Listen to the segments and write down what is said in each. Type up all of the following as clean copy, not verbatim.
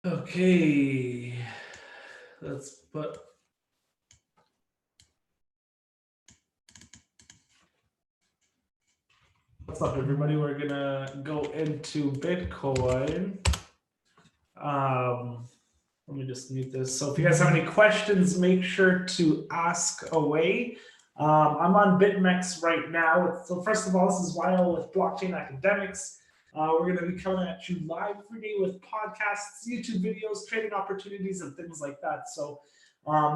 Okay, let's put. What's up, everybody? We're gonna go into Bitcoin. Let me just mute this. So if you guys have any questions, make sure to ask away. I'm on Bitmex right now. So first of all, this is Lyle with Blockchain Academics. We're going to be coming at you live every day with podcasts, YouTube videos, trading opportunities, and things like that. So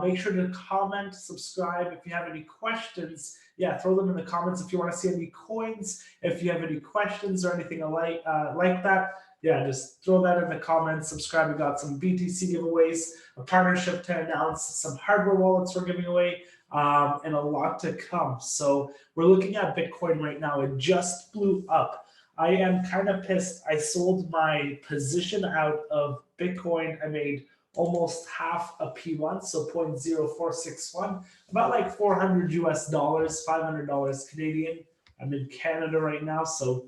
make sure to comment, subscribe. If you have any questions, yeah, throw them in the comments. If you want to see any coins, if you have any questions or anything like that, yeah, just throw that in the comments. Subscribe. We got some BTC giveaways, a partnership to announce, some hardware wallets we're giving away, and a lot to come. So we're looking at Bitcoin right now. It just blew up. I am kind of pissed. I sold my position out of Bitcoin. I made almost half a P1, so 0.0461, about like 400 US dollars, $500 Canadian. I'm in Canada right now, so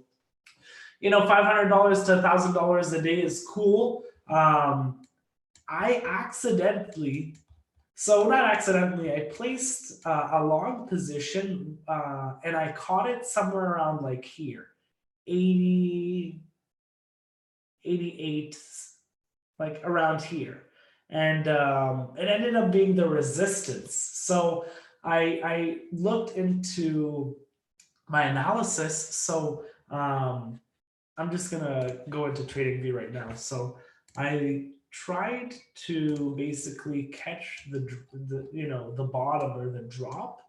$500 to $1,000 a day is cool. I accidentally, so not accidentally, I placed a long position and I caught it somewhere around like here, 80, 88, like around here. And it ended up being the resistance. So I looked into my analysis. So I'm just gonna go into TradingView right now. So I tried to basically catch the bottom or the drop,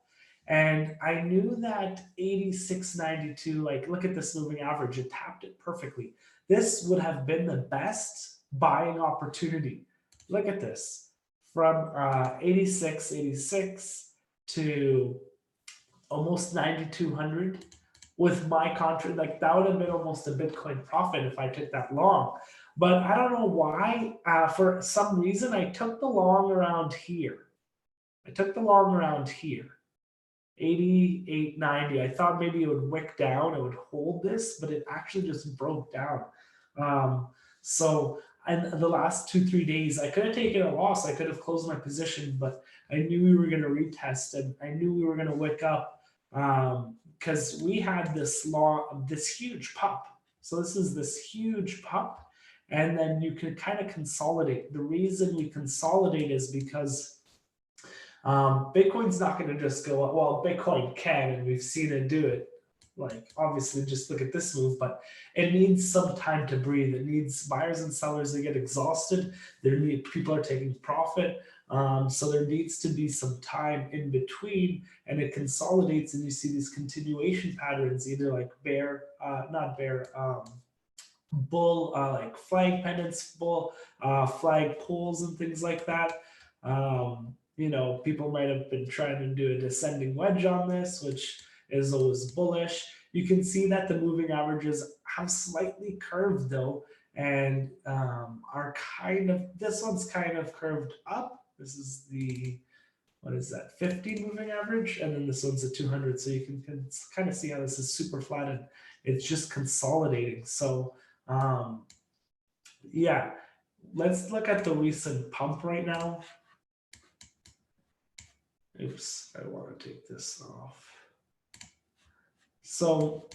and I knew that 86.92. Like, look at this moving average; it tapped it perfectly. This would have been the best buying opportunity. Look at this, from 86.86 to almost 9,200 with my contract. Like, that would have been almost a Bitcoin profit if I took that long. But I don't know why. For some reason, I took the long around here. 88.90. I thought maybe it would wick down, it would hold this, but it actually just broke down. So and the last 2-3 days, I could have taken a loss. I could have closed my position, but I knew we were going to retest, and I knew we were going to wick up because we had this huge pump. So this is this huge pump, and then you can kind of consolidate. The reason we consolidate is because Bitcoin's not going to just go up. Well, Bitcoin can, and we've seen it do it. Like, obviously, just look at this move, but it needs some time to breathe. It needs buyers and sellers to get exhausted. People are taking profit. So there needs to be some time in between, and it consolidates, and you see these continuation patterns, either like bull, like flag pennants, bull, flag poles, and things like that. People might have been trying to do a descending wedge on this, which is always bullish. You can see that the moving averages have slightly curved though, and are this one's kind of curved up. This is the, what is that, 50 moving average, and then this one's a 200. So you can kind of see how this is super flat and it's just consolidating. So yeah, let's look at the recent pump right now. Oops, I want to take this off. So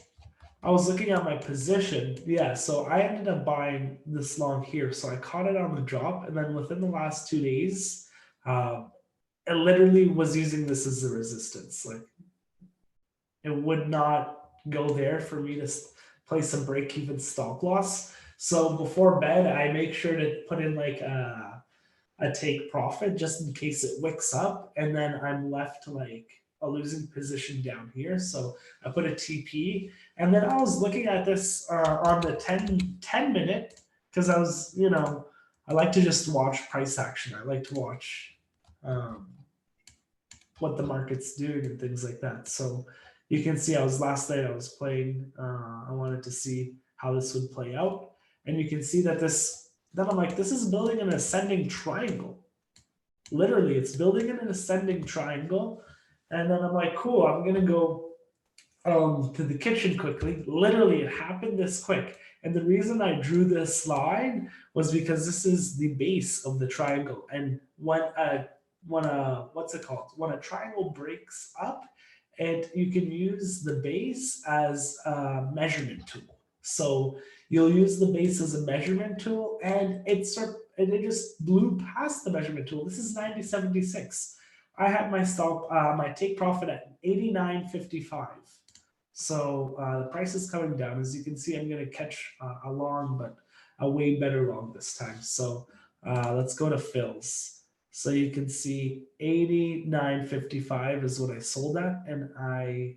I was looking at my position. Yeah, so I ended up buying this long here. So I caught it on the drop, and then within the last 2 days, it literally was using this as a resistance. Like, it would not go there for me to place some break-even stop loss. So before bed, I make sure to put in like a take profit just in case it wicks up, and then I'm left to like a losing position down here. So I put a TP, and then I was looking at this on the 10 minute, because I was, I like to just watch price action. I like to watch what the market's doing and things like that. So you can see last night I was playing, I wanted to see how this would play out. And you can see that then I'm like, this is building an ascending triangle. Literally, it's building an ascending triangle. And then I'm like, cool, I'm going to go to the kitchen quickly. Literally, it happened this quick. And the reason I drew this slide was because this is the base of the triangle. And when a what's it called? When a triangle breaks up, and you can use the base as a measurement tool. So you'll use the base as a measurement tool, and it just blew past the measurement tool. This is 90.76. I had my take profit at 89.55. So the price is coming down. As you can see, I'm going to catch a long, but a way better long this time. So let's go to fills. So you can see 89.55 is what I sold at, and I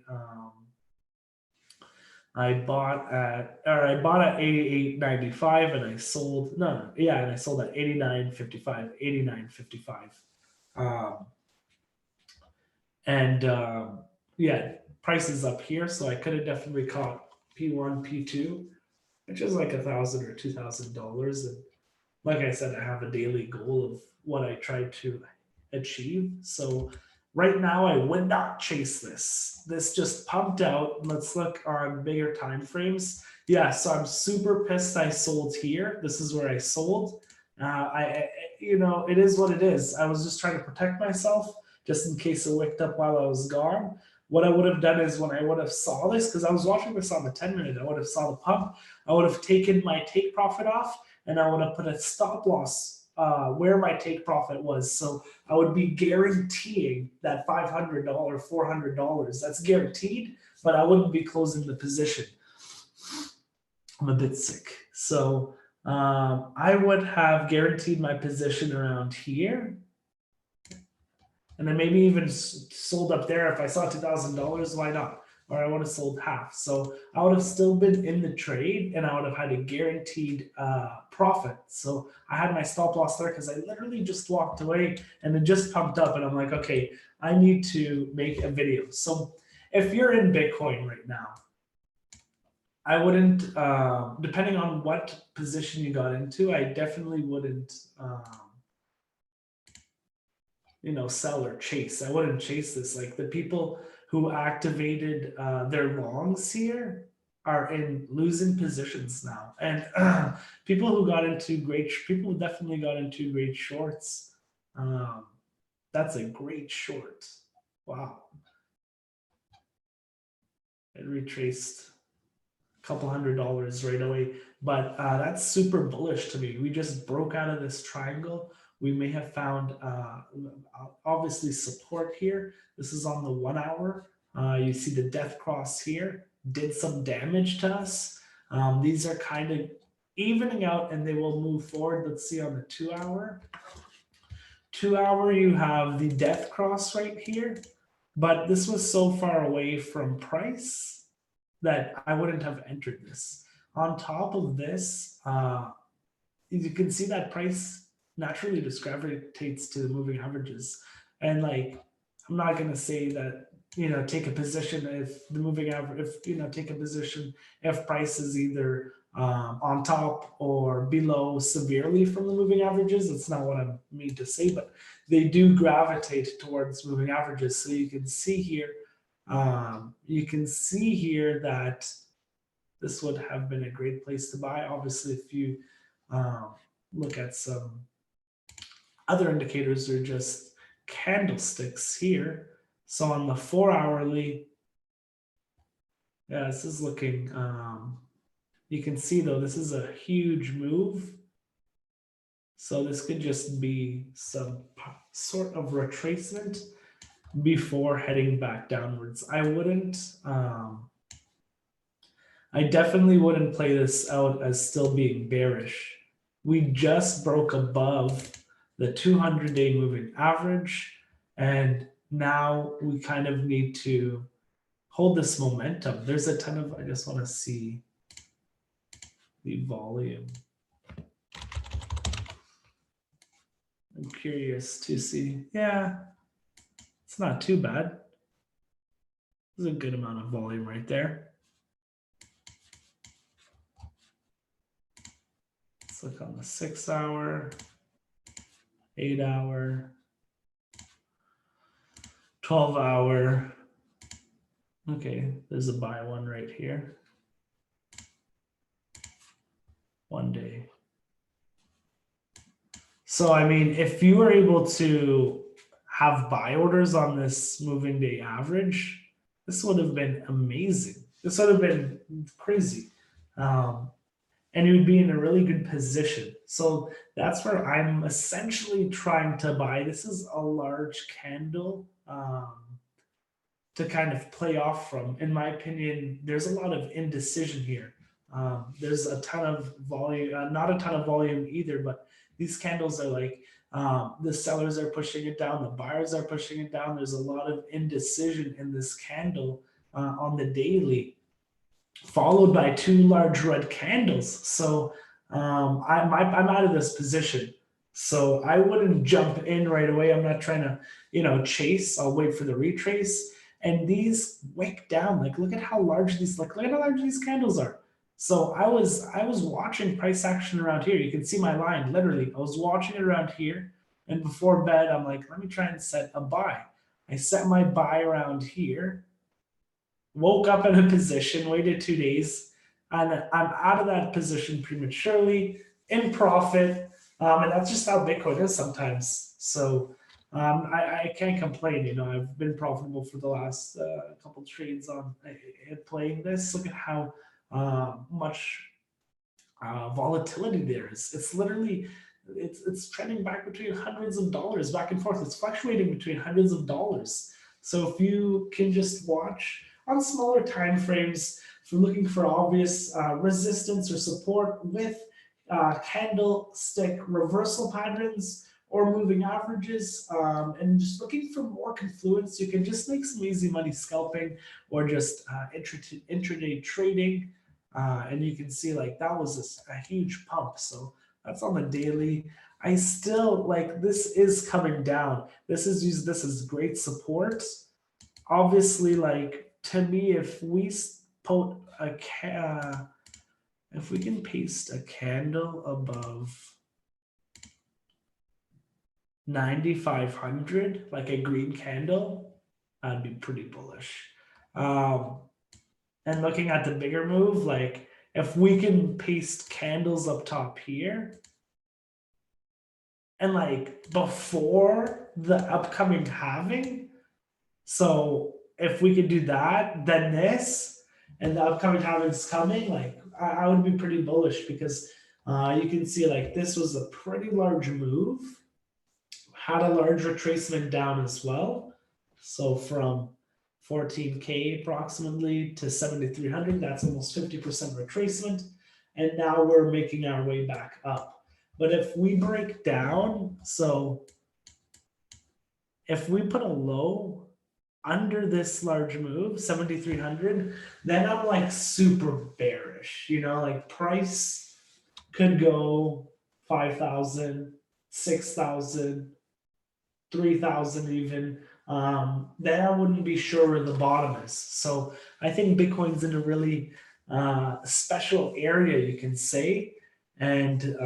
bought at 88.95, and I sold and I sold at 89.55. Um, and yeah, prices up here, so I could have definitely caught P1, P2, which is like $1,000 or $2,000. And like I said, I have a daily goal of what I try to achieve. So right now, I would not chase this. This just pumped out. Let's look on bigger time frames. Yeah, so I'm super pissed I sold here. This is where I sold. It is what it is. I was just trying to protect myself just in case it wicked up while I was gone. What I would have done is when I would have saw this, because I was watching this on the 10-minute, I would have saw the pump. I would have taken my take profit off, and I would have put a stop loss where my take profit was. So I would be guaranteeing that $500, $400. That's guaranteed, but I wouldn't be closing the position. I'm a bit sick. So I would have guaranteed my position around here. And then maybe even sold up there. If I saw $2,000, why not? Or I would have sold half. So I would have still been in the trade, and I would have had a guaranteed profit. So I had my stop loss there because I literally just walked away and it just pumped up. And I'm like, okay, I need to make a video. So if you're in Bitcoin right now, I wouldn't, depending on what position you got into, I definitely wouldn't sell or chase. I wouldn't chase this. Like the people who activated their longs here are in losing positions now, and people who definitely got into great shorts. That's a great short. Wow, it retraced a couple $100 right away, but that's super bullish to me. We just broke out of this triangle. We may have found obviously support here. This is on the 1 hour. You see the death cross here did some damage to us. These are kind of evening out, and they will move forward. Let's see on the 2 hour. 2 hour, you have the death cross right here, but this was so far away from price that I wouldn't have entered this. On top of this, you can see that price naturally just gravitates to the moving averages. And like, I'm not going to say that, take a position if the moving average, take a position if price is either on top or below severely from the moving averages. That's not what I mean to say, but they do gravitate towards moving averages. So you can see here, that this would have been a great place to buy. Obviously, if you look at some other indicators, they're just candlesticks here. So on the 4 hourly, yeah, this is looking, you can see though, this is a huge move. So this could just be some sort of retracement before heading back downwards. I definitely wouldn't play this out as still being bearish. We just broke above the 200-day moving average, and now we kind of need to hold this momentum. There's a ton of, I just want to see the volume. I'm curious to see. Yeah, it's not too bad. There's a good amount of volume right there. Let's look on the 6 hour, 8 hour, 12 hour. Okay, there's a buy one right here. 1 day. So, I mean, if you were able to have buy orders on this moving day average, this would have been amazing. This would have been crazy. And you would be in a really good position. So that's where I'm essentially trying to buy. This is a large candle to kind of play off from. In my opinion, there's a lot of indecision here. There's a ton of volume, not a ton of volume either, but these candles are like the sellers are pushing it down, the buyers are pushing it down. There's a lot of indecision in this candle on the daily, followed by two large red candles. So I'm out of this position. So I wouldn't jump in right away. I'm not trying to, chase. I'll wait for the retrace. And these wick down. Like, look at how large these. Like, look at how large these candles are. So I was watching price action around here. You can see my line. Literally, I was watching it around here. And before bed, I'm like, let me try and set a buy. I set my buy around here, woke up in a position, waited 2 days, and I'm out of that position prematurely in profit. And that's just how Bitcoin is sometimes. So I can't complain. I've been profitable for the last couple trades on playing this. Look at how much volatility there is. It's literally it's trending back between hundreds of dollars back and forth. It's fluctuating between hundreds of dollars. So if you can just watch on smaller time frames, if you're looking for obvious resistance or support with candlestick reversal patterns or moving averages, and just looking for more confluence, you can just make some easy money scalping or just intraday trading. And you can see like that was a huge pump. So that's on the daily. I still like this is coming down. This is used this as great support. Obviously, like to me, if we put if we can paste a candle above 9,500, like a green candle, I'd be pretty bullish. And looking at the bigger move, like if we can paste candles up top here, and like before the upcoming halving, so if we could do that, then this, and the upcoming halving's coming, like I would be pretty bullish because you can see like this was a pretty large move, had a large retracement down as well. So from 14K approximately to 7,300, that's almost 50% retracement. And now we're making our way back up. But if we break down, so if we put a low under this large move, 7,300, then I'm like super bearish, like price could go 5,000, 6,000, 3,000 even. Then I wouldn't be sure where the bottom is. So I think Bitcoin's in a really special area, you can say. And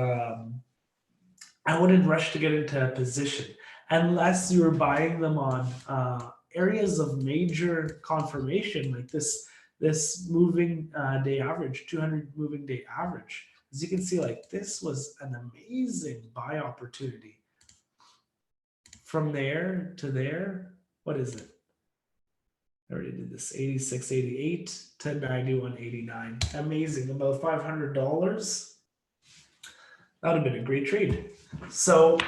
I wouldn't rush to get into a position unless you're buying them on areas of major confirmation, like this moving day average, 200 moving day average. As you can see, like this was an amazing buy opportunity. From there to there, what is it? I already did this, 86.88 to 91.89. Amazing, about $500. That would have been a great trade. So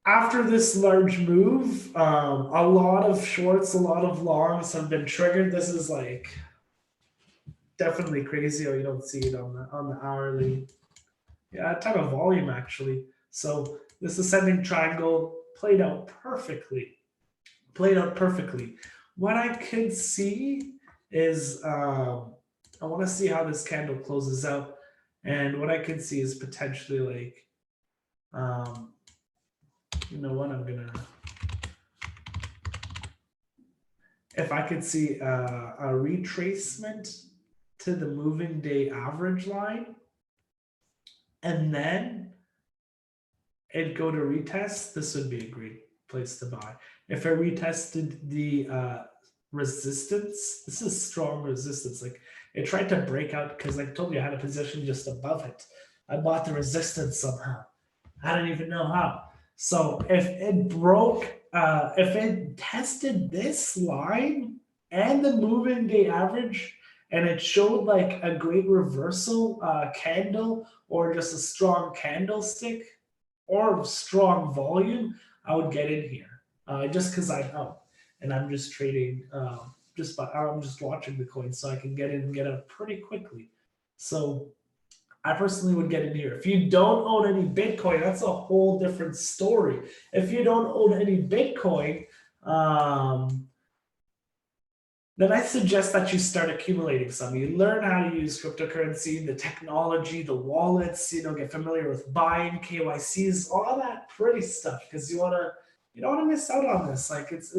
after this large move, a lot of shorts, a lot of longs have been triggered. This is like definitely crazy. Oh, you don't see it on the hourly. Yeah, a ton of volume actually. So this ascending triangle played out perfectly. What I could see is I want to see how this candle closes out, and what I could see is potentially like, you know what, if I could see a retracement to the moving day average line, and then it'd go to retest, this would be a great place to buy. If I retested the resistance. This is strong resistance. Like it tried to break out because I told you I had a position just above it. I bought the resistance somehow. I don't even know how. So if it broke, if it tested this line and the moving day average, and it showed like a great reversal candle or just a strong candlestick or strong volume, I would get in here just because I know, and I'm just trading. I'm just watching the coin, so I can get in and get out pretty quickly. So I personally would get in here. If you don't own any Bitcoin, that's a whole different story. If you don't own any Bitcoin, then I suggest that you start accumulating some. You learn how to use cryptocurrency, the technology, the wallets, get familiar with buying, KYCs, all that pretty stuff, because you don't want to miss out on this. Like it's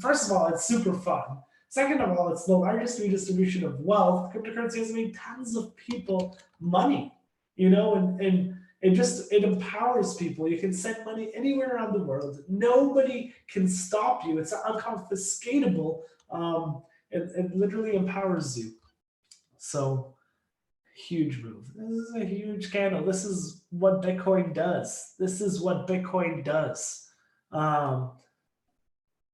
first of all, it's super fun. Second of all, it's the largest redistribution of wealth. Cryptocurrency has made tons of people money, and it empowers people. You can send money anywhere around the world. Nobody can stop you. It's unconfiscatable. It literally empowers you. So huge move. This is a huge candle. This is what Bitcoin does. This is what Bitcoin does.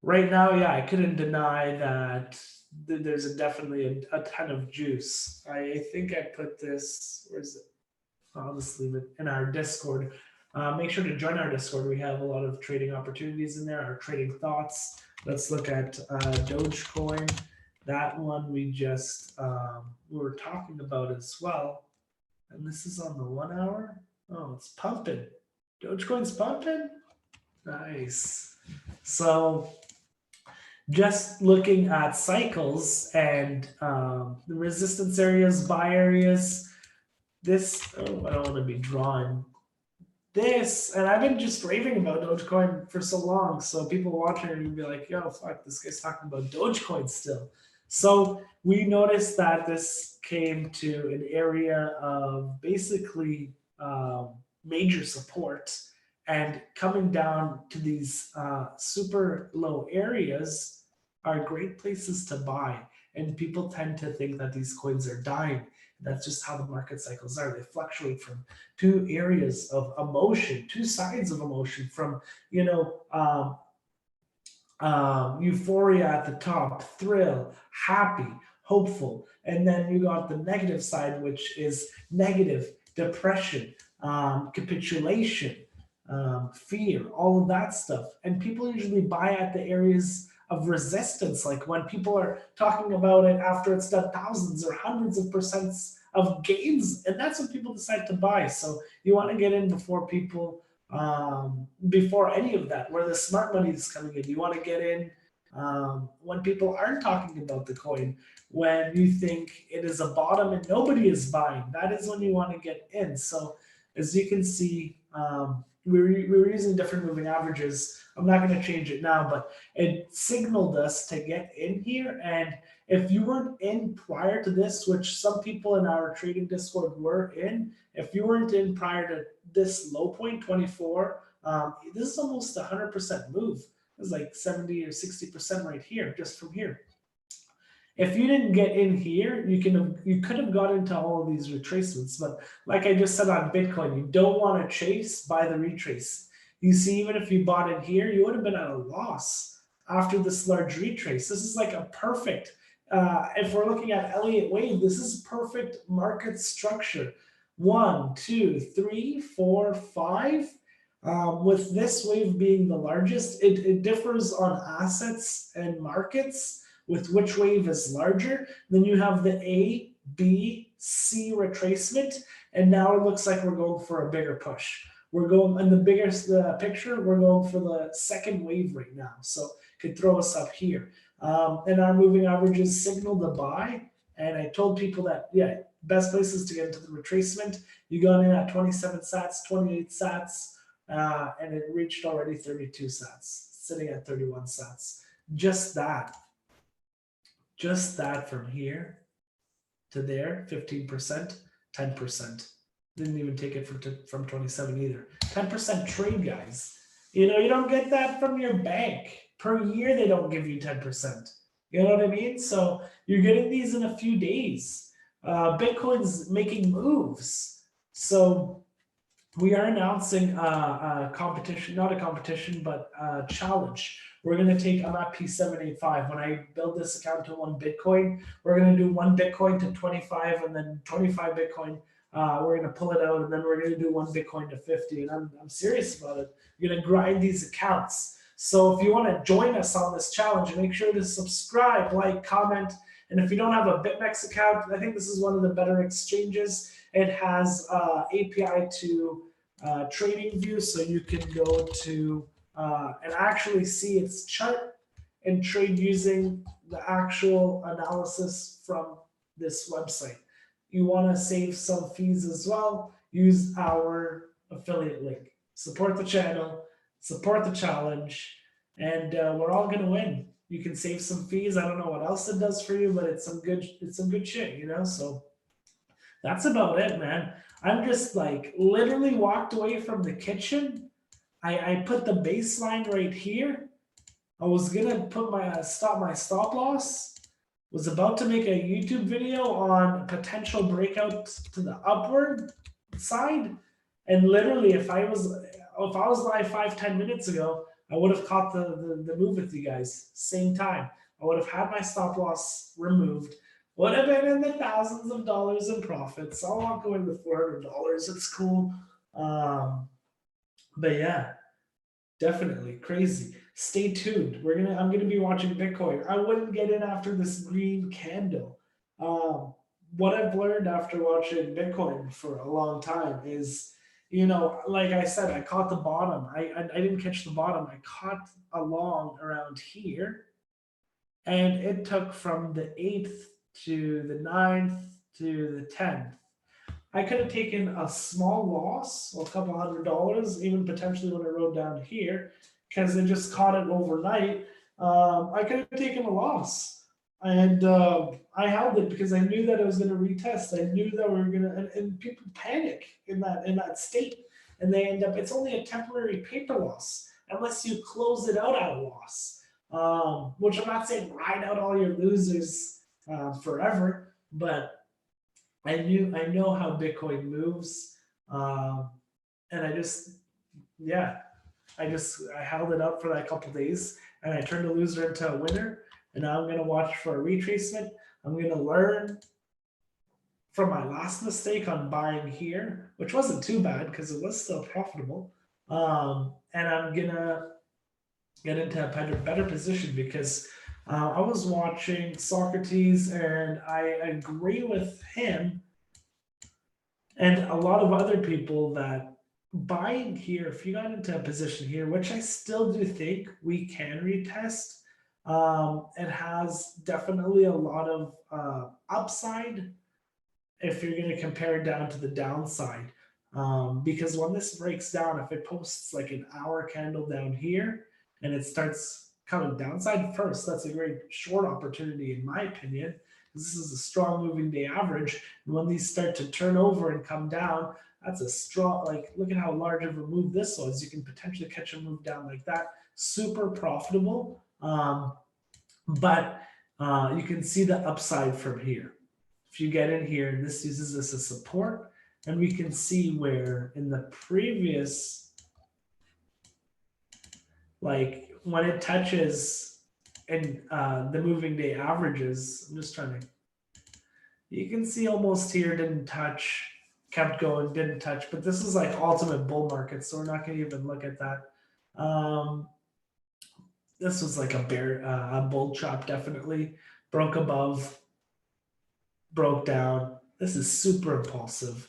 Right now, yeah, I couldn't deny that there's definitely a ton of juice. I think I put this. Where's it? I'll just leave it in our Discord. Make sure to join our Discord. We have a lot of trading opportunities in there, our trading thoughts. Let's look at Dogecoin. That one we were talking about as well. And this is on the 1 hour. Oh, it's pumping. Dogecoin's pumping? Nice. So just looking at cycles and the resistance areas, buy areas, I don't want to be drawn. And I've been just raving about Dogecoin for so long. So people watching it would be like, yo, fuck, this guy's talking about Dogecoin still. So we noticed that this came to an area of basically major support, and coming down to these super low areas are great places to buy. And people tend to think that these coins are dying. That's just how the market cycles are. They fluctuate from two areas of emotion, two sides of emotion, from euphoria at the top, thrill, happy, hopeful, and then you got the negative side, which is negative, depression, capitulation, fear, all of that stuff. And people usually buy at the areas of resistance, like when people are talking about it after it's done thousands or hundreds of percents of gains, and that's when people decide to buy. So you want to get in before people, before any of that, where the smart money is coming in. You want to get in when people aren't talking about the coin, when you think it is a bottom and nobody is buying. That is when you want to get in. So as you can see, we were using different moving averages. I'm not going to change it now, but it signaled us to get in here. And if you weren't in prior to this, which some people in our trading Discord were in, if you weren't in prior to this low point, 24, this is almost 100% move. It's like 70 or 60% right here, just from here. If you didn't get in here, you could have got into all of these retracements. But like I just said on Bitcoin, you don't want to chase, buy the retrace. You see, even if you bought in here, you would have been at a loss after this large retrace. This is like a perfect, if we're looking at Elliott wave, this is perfect market structure. 1, 2, 3, 4, 5. With this wave being the largest, it differs on assets and markets with which wave is larger. Then you have the A, B, C retracement, and now it looks like we're going for a bigger push. We're going in the biggest picture, we're going for the second wave right now. So could throw us up here. And our moving averages signal the buy. And I told people that, yeah, best places to get into the retracement. You got in at 27 sats, 28 sats, and it reached already 32 sats, sitting at 31 sats. Just that from here to there, 15%, 10%. Didn't even take it from 27 either. 10% trade, guys. You don't get that from your bank. Per year, they don't give you 10%. You know what I mean? So you're getting these in a few days. Bitcoin's making moves. So we are announcing a competition, not a competition, but a challenge. We're going to take, I'm at P785. When I build this account to 1 Bitcoin, we're going to do 1 Bitcoin to 25 and then 25 Bitcoin. We're going to pull it out and then we're going to do 1 Bitcoin to 50. And I'm serious about it. We're going to grind these accounts. So if you want to join us on this challenge, make sure to subscribe, like, comment. And if you don't have a Bitmex account, I think this is one of the better exchanges. It has API to trading view, so you can go to and actually see its chart and trade using the actual analysis from this website. You want to save some fees as well, use our affiliate link. Support the channel, support the challenge, and we're all going to win. You can save some fees. I don't know what else it does for you, but it's some good shit, you know. So that's about it, man. I'm just like literally walked away from the kitchen. I put the baseline right here. I was gonna put my stop loss. Was about to make a YouTube video on potential breakout to the upward side, and literally, if I was live 5-10 minutes ago, I would have caught the move with you guys. Same time, I would have had my stop loss removed. Would have been in the thousands of dollars in profits. I'll walk away with $400. It's cool. Um, but yeah, definitely crazy. Stay tuned. I'm gonna be watching Bitcoin. I wouldn't get in after this green candle. Um, what I've learned after watching Bitcoin for a long time is, like I said, I caught the bottom. I didn't catch the bottom. I caught along around here, and it took from the 8th to the 9th to the 10th. I could have taken a small loss, a couple $100, even potentially when it rode down here, because it just caught it overnight. I could have taken a loss, and I held it because I knew that it was going to retest. I knew that we were going to, and people panic in that state, and they end up. It's only a temporary paper loss unless you close it out at a loss. Which I'm not saying ride out all your losers forever, but I know how Bitcoin moves, um, and yeah, I held it up for that couple days, and I turned a loser into a winner. And now I'm gonna watch for a retracement. I'm gonna learn from my last mistake on buying here, which wasn't too bad because it was still profitable. And I'm gonna get into a better position because I was watching Socrates, and I agree with him and a lot of other people that buying here, if you got into a position here, which I still do think we can retest, it has definitely a lot of upside if you're going to compare it down to the downside. Because when this breaks down, if it posts like an hour candle down here and it starts coming downside first, that's a great short opportunity, in my opinion. This is a strong moving day average. And when these start to turn over and come down, that's a strong, like, look at how large of a move this was. You can potentially catch a move down like that. Super profitable. But you can see the upside from here. If you get in here, this uses this as support, and we can see where in the previous, like when it touches and the moving day averages, I'm just trying to, you can see almost here didn't touch, kept going, didn't touch, but this is like ultimate bull market, so we're not going to even look at that. This was like a bull chop, definitely broke above, broke down. This is super impulsive.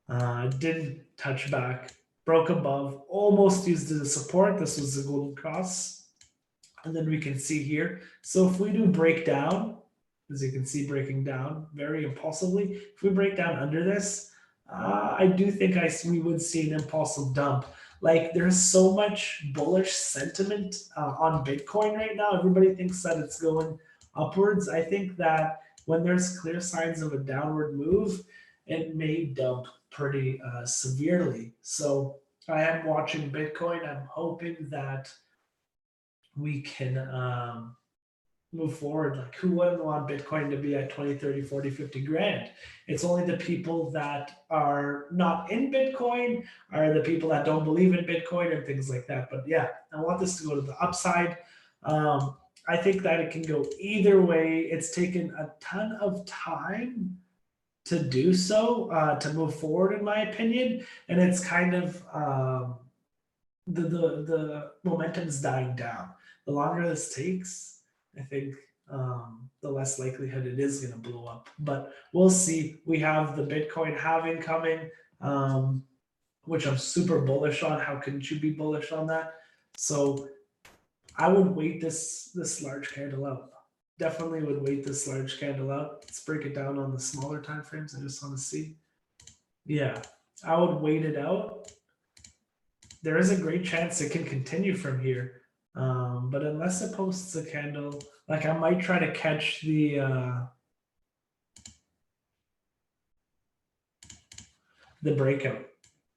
Didn't touch back, broke above, almost used it as support. This was the golden cross. And then we can see here. So if we do breakdown, as you can see breaking down very impulsively, if we break down under this, I do think we would see an impulsive dump. Like there's so much bullish sentiment on Bitcoin right now. Everybody thinks that it's going upwards. I think that when there's clear signs of a downward move, it may dump pretty severely. So I am watching Bitcoin. I'm hoping that we can move forward. Like, who wouldn't want Bitcoin to be at 20, 30, 40, 50 grand? It's only the people that are not in Bitcoin, are the people that don't believe in Bitcoin and things like that. But yeah, I want this to go to the upside. I think that it can go either way. It's taken a ton of time to do so, to move forward, in my opinion. And it's kind of the momentum's dying down. The longer this takes, I think the less likelihood it is going to blow up. But we'll see. We have the Bitcoin halving coming, which I'm super bullish on. How couldn't you be bullish on that? So I would wait this large candle out. Definitely would wait this large candle out. Let's break it down on the smaller time frames. I just want to see. Yeah, I would wait it out. There is a great chance it can continue from here. But unless it posts a candle, like I might try to catch the breakout.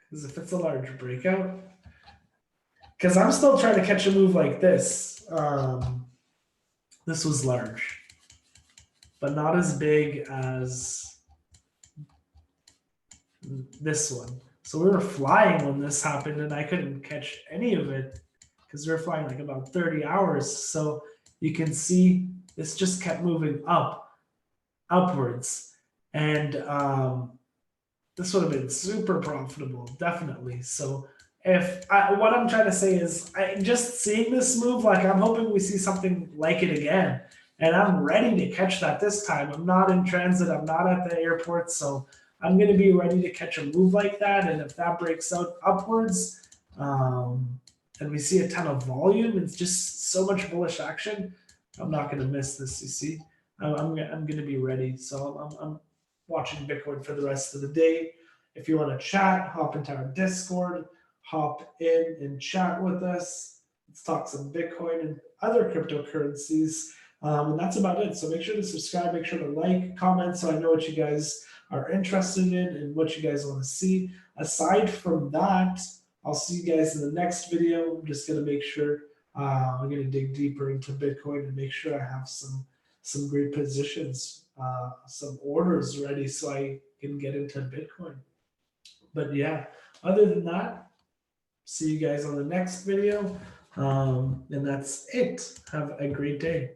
Because if it's a large breakout, because I'm still trying to catch a move like this. This was large, but not as big as this one. So we were flying when this happened, and I couldn't catch any of it because we were flying like about 30 hours. So you can see this just kept moving upwards. And this would have been super profitable, definitely. So what I'm trying to say is, just seeing this move, like I'm hoping we see something like it again. And I'm ready to catch that this time. I'm not in transit. I'm not at the airport. So I'm going to be ready to catch a move like that. And if that breaks out upwards, and we see a ton of volume, it's just so much bullish action. I'm not going to miss this. You see, I'm going to be ready. So I'm watching Bitcoin for the rest of the day. If you want to chat, hop into our Discord, hop in and chat with us. Let's talk some Bitcoin and other cryptocurrencies. And that's about it. So make sure to subscribe, make sure to like, comment, so I know what you guys are interested in and what you guys want to see. Aside from that, I'll see you guys in the next video. I'm just going to make sure I'm going to dig deeper into Bitcoin and make sure I have some great positions, some orders ready so I can get into Bitcoin. But yeah, other than that, see you guys on the next video. And that's it. Have a great day.